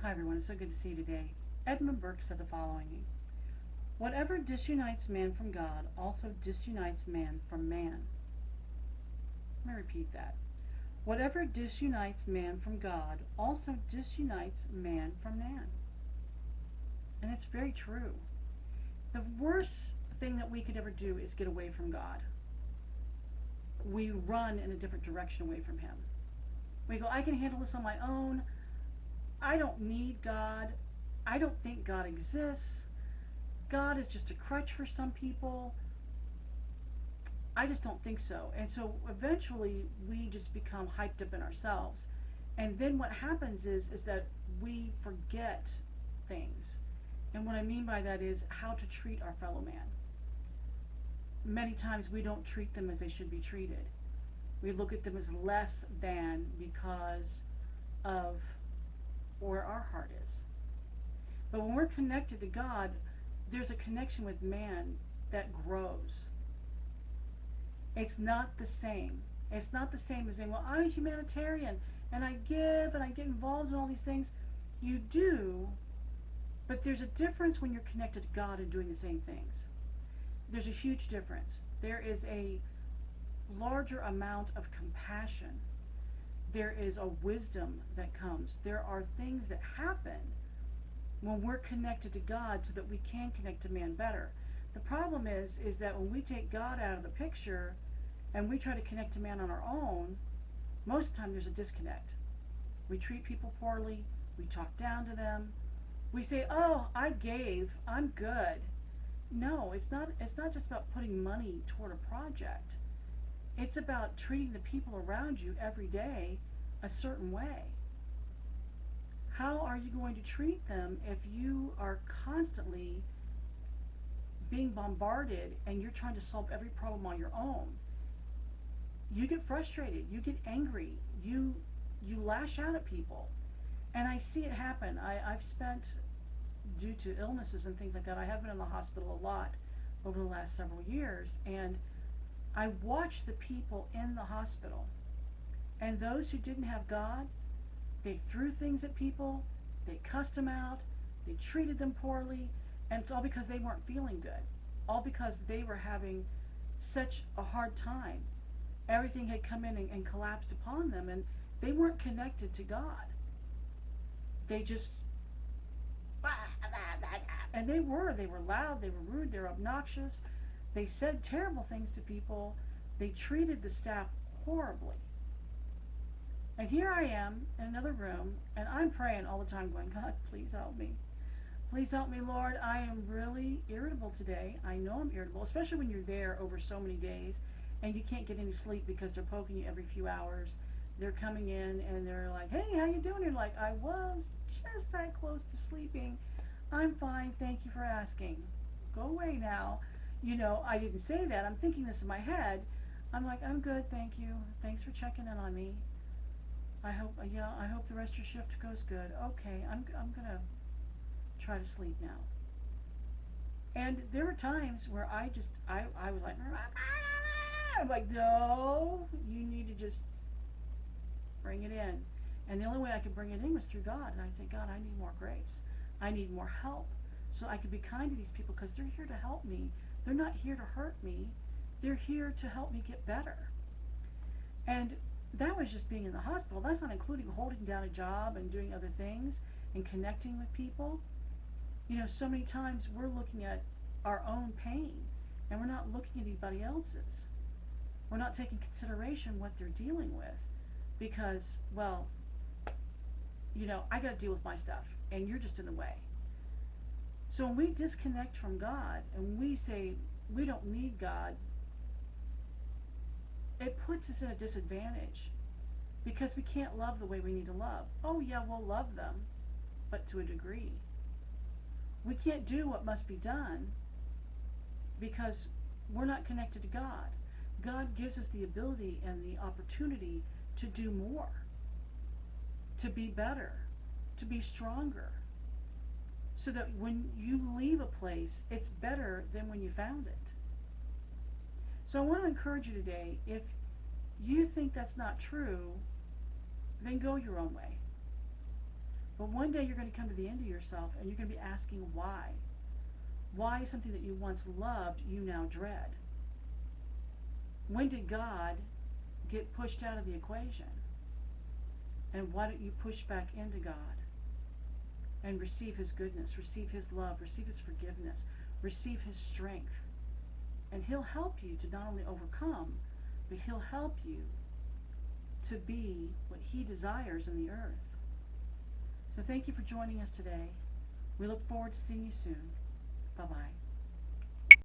Hi everyone, it's so good to see you today. Edmund Burke said the following: whatever disunites man from God also disunites man from man. Let me repeat that. Whatever disunites man from God also disunites man from man. And it's very true. The worst thing that we could ever do is get away from God. We run in a different direction away from Him. We go, I can handle this on my own. I don't need God. I don't think God exists. God is just a crutch for some people. I just don't think so. And so eventually we just become hyped up in ourselves. And then what happens is that we forget things. And what I mean by that is how to treat our fellow man. Many times we don't treat them as they should be treated. We look at them as less than because of where our heart is. But when we're connected to God, there's a connection with man that grows. It's not the same. It's not the same as saying, well, I'm a humanitarian and I give and I get involved in all these things. You do, but there's a difference when you're connected to God and doing the same things. There's a huge difference. There is a larger amount of compassion. There is a wisdom that comes. There are things that happen when we're connected to God so that we can connect to man better. The problem is that when we take God out of the picture and we try to connect to man on our own, most of the time there's a disconnect. We treat people poorly. We talk down to them. We say, oh, I gave. I'm good. No, it's not just about putting money toward a project. It's about treating the people around you every day a certain way. How are you going to treat them if you are constantly being bombarded and you're trying to solve every problem on your own? You get frustrated, you get angry, you lash out at people. And I see it happen. I've spent, due to illnesses and things like that, I have been in the hospital a lot over the last several years, and I watched the people in the hospital. And those who didn't have God, they threw things at people, they cussed them out, they treated them poorly, and it's all because they weren't feeling good. All because they were having such a hard time. Everything had come in and collapsed upon them, and they weren't connected to God. They just, and they were loud, they were rude, they were obnoxious, they said terrible things to people, they treated the staff horribly. And here I am in another room, and I'm praying all the time going, God, please help me. Please help me, Lord. I am really irritable today. I know I'm irritable, especially when you're there over so many days, and you can't get any sleep because they're poking you every few hours. They're coming in, and they're like, hey, how you doing? You're like, I was just that close to sleeping. I'm fine. Thank you for asking. Go away now. You know, I didn't say that. I'm thinking this in my head. I'm like, I'm good, thank you. Thanks for checking in on me. I hope the rest of your shift goes good. Okay, I'm gonna try to sleep now. And there were times where I was like, I'm like, no, you need to just bring it in. And the only way I could bring it in was through God. And I said, God, I need more grace. I need more help. So I could be kind to these people because they're here to help me. They're not here to hurt me. They're here to help me get better. And that was just being in the hospital. That's not including holding down a job and doing other things and connecting with people. You know, so many times we're looking at our own pain and we're not looking at anybody else's. We're not taking consideration what they're dealing with because, well, you know, I got to deal with my stuff and you're just in the way. So when we disconnect from God and we say we don't need God, it puts us in a disadvantage because we can't love the way we need to love. Oh yeah, we'll love them, but to a degree. We can't do what must be done because we're not connected to God. God gives us the ability and the opportunity to do more, to be better, to be stronger, so that when you leave a place, it's better than when you found it. So I want to encourage you today, if you think that's not true, then go your own way. But one day you're going to come to the end of yourself and you're going to be asking why. Why is something that you once loved you now dread? When did God get pushed out of the equation? And why don't you push back into God and receive His goodness, receive His love, receive His forgiveness, receive His strength? And He'll help you to not only overcome, but He'll help you to be what He desires in the earth. So thank you for joining us today. We look forward to seeing you soon. Bye-bye.